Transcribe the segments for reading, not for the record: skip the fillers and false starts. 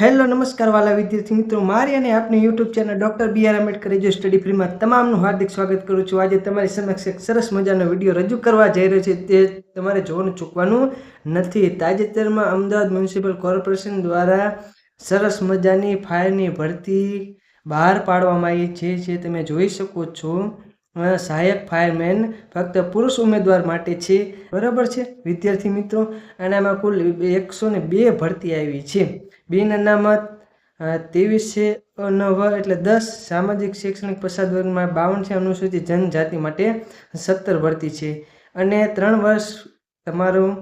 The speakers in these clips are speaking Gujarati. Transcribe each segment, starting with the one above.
હેલો નમસ્કાર વાલા વિદ્યાર્થી મિત્રો, મારી અને આપની YouTube channel doctor B R Ambedkar Edu Study ફ્રીમાં તમામનું હાર્દિક સ્વાગત કરું છું। આજે તમારી સમક્ષ એક સરસ મજાનો વિડીયો રજૂ કરવા જઈ રહ્યો છે, તે તમારે જોવાનું ચૂકવાનું નથી। તાજેતરમાં અમદાવાદ મ્યુનિસિપલ કોર્પોરેશન દ્વારા સરસ મજાની ફાયરની ભરતી બહાર પાડવામાં આવી છે, જે તમે જોઈ શકો છો। સહાયક ફાયરમેન ફક્ત પુરુષ ઉમેદવાર માટે છે, બરાબર છે વિદ્યાર્થી મિત્રો। અને આમાં કુલ 102 ભરતી આવી છે। બિન અનામત 23 છે, અનવ એટલે 10, સામાજિક શૈક્ષણિક પછાત વર્ગમાં 52 છે, અનુસૂચિત જનજાતિ માટે 17 ભરતી છે। અને 3 વર્ષ તમારું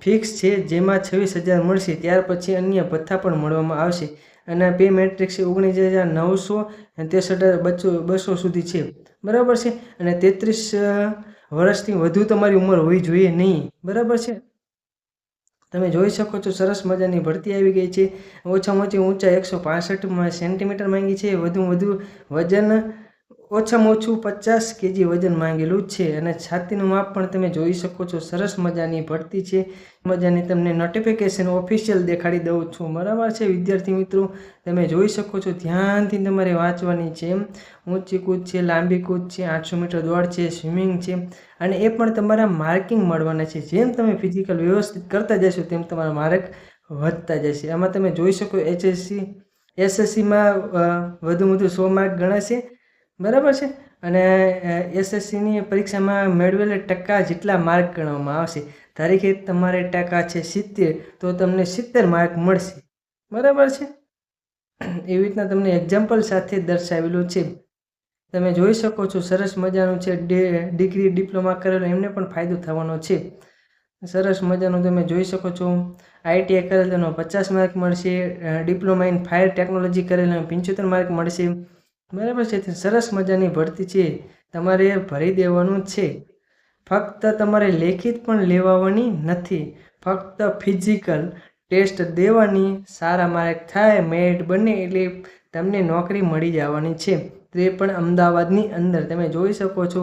ફિક્સ છે, જેમાં 26,000 મળશે। ત્યાર પછી અન્ય ભથ્થા પણ મળવામાં આવશે। અને પે મેટ્રિક્સ 19,963 સુધી છે, બરાબર છે। અને 33 વર્ષથી વધુ તમારી ઉંમર હોવી જોઈએ નહીં, બરાબર છે। તમે જોઈ શકો છો સરસ મજાની ભરતી આવી ગઈ છે। ઓછામાં ઓછી ઊંચાઈ 165 સેન્ટીમીટર માંગી છે। વધુમાં વધુ વજન ઓછામાં ઓછું 50 kg વજન માંગેલું છે। અને છાતીનું માપ પણ તમે જોઈ શકો છો। સરસ મજાની ભરતી છે, મજાની તમને નોટિફિકેશન ઓફિશિયલ દેખાડી દઉં છું, બરાબર છે વિદ્યાર્થી મિત્રો। તમે જોઈ શકો છો, ધ્યાનથી તમારે વાંચવાની છે। ઊંચી કૂદ છે, લાંબી કૂદ છે, 800 મીટર દોડ છે, સ્વિમિંગ છે, અને એ પણ તમારા માર્કિંગ મળવાના છે। જેમ તમે ફિઝિકલ વ્યવસ્થિત કરતા જશો તેમ તમારા માર્ક વધતા જશે। આમાં તમે જોઈ શકો એસએસસીમાં વધુ 100 માર્ક ગણાશે, બરાબર છે। અને એસએસસીની પરીક્ષામાં મેળવેલ ટકા જેટલા માર્ક ગણવામાં આવશે। ધારો કે તમારે ટકા છે 70, તો તમને 70 માર્ક મળશે, બરાબર છે। એવી રીતના તમને એક્ઝામ્પલ સાથે દર્શાવેલું છે। તમે જોઈ શકો છો સરસ મજાનું છે। ડિગ્રી ડિપ્લોમા કરેલો એમને પણ ફાયદો થવાનો છે। સરસ મજાનું તમે જોઈ શકો છો। આઈટીઆઈ કરેલ તેનો 50 માર્ક મળશે। ડિપ્લોમા ઇન ફાયર ટેકનોલોજી કરેલ 75 માર્ક મળશે, બરાબર છે। સરસ મજાની ભરતી છે, તમારે ભરી દેવાનું છે। ફક્ત તમારે લેખિત પણ લેવાની નથી, ફક્ત ફિઝિકલ ટેસ્ટ દેવાની। સારા માર્ક થાય, મેરિટ બને એટલે તમને નોકરી મળી જવાની છે, તે પણ અમદાવાદની અંદર। તમે જોઈ શકો છો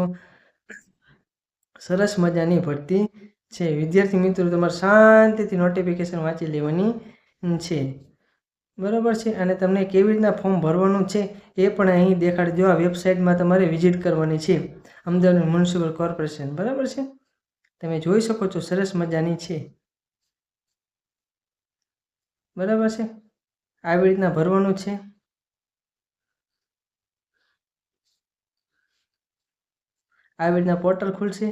સરસ મજાની ભરતી છે વિદ્યાર્થી મિત્રો। તમારે શાંતિથી નોટિફિકેશન વાંચી લેવાની છે, બરાબર છે। અને તમને કેવી રીતના ફોર્મ ભરવાનું છે એ પણ અહીં દેખાડી દો। આ વેબસાઇટમાં તમારે વિઝિટ કરવાની છે, અમદાવાદ મ્યુનિસિપલ કોર્પોરેશન, બરાબર છે। તમે જોઈ શકો છો સરસ મજાની છે, બરાબર છે। આવી રીતના ભરવાનું છે। આવી રીતના પોર્ટલ ખુલશે,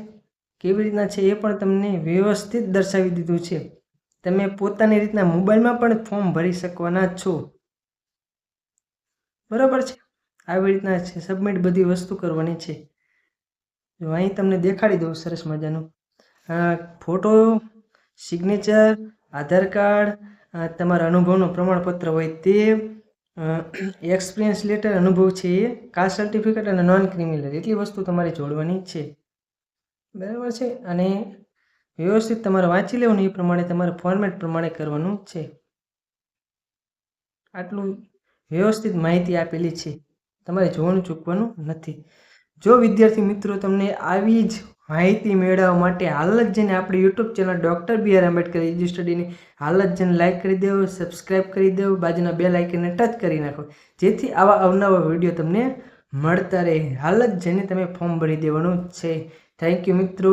કેવી રીતના છે એ પણ તમને વ્યવસ્થિત દર્શાવી દીધું છે। તમે પોતાની રીતના મોબાઈલમાં પણ ફોર્મ ભરી શકવાના છો, બરાબર છે। આવી રીતના છે, સબમિટ બધી વસ્તુ કરવાની છે। જો અહીં તમને દેખાડી દઉં સરસ મજાનું ફોટો, સિગ્નેચર, આધાર કાર્ડ, તમારા અનુભવનું પ્રમાણપત્ર હોય તે, એક્સપિરિયન્સ લેટર અનુભવ છે એ, કાસ્ટ સર્ટિફિકેટ અને નોન ક્રિમિનલ, એટલી વસ્તુ તમારે જોડવાની છે, બરાબર છે। અને વ્યવસ્થિત તમારે વાંચી લેવાનું, એ પ્રમાણે તમારે ફોર્મેટ પ્રમાણે કરવાનું છે। આટલું વ્યવસ્થિત માહિતી આપેલી છે, તમારે જોવાનું ચૂકવાનું નથી। જો વિદ્યાર્થી મિત્રો તમને આવી જ માહિતી મેળવવા માટે હાલ જ જઈને આપણી YouTube channel doctor B R Ambedkar Edu સ્ટડીની હાલ જ જઈને લાઇક કરી દેવો, સબસ્ક્રાઈબ કરી દેવો, બાજુના બેલ આઇકનને ટચ કરી નાખો, જેથી આવા અવનવા વિડીયો તમને મળતા રહે। હાલ જ જઈને તમે ફોર્મ ભરી દેવાનું છે। થેન્ક યુ મિત્રો।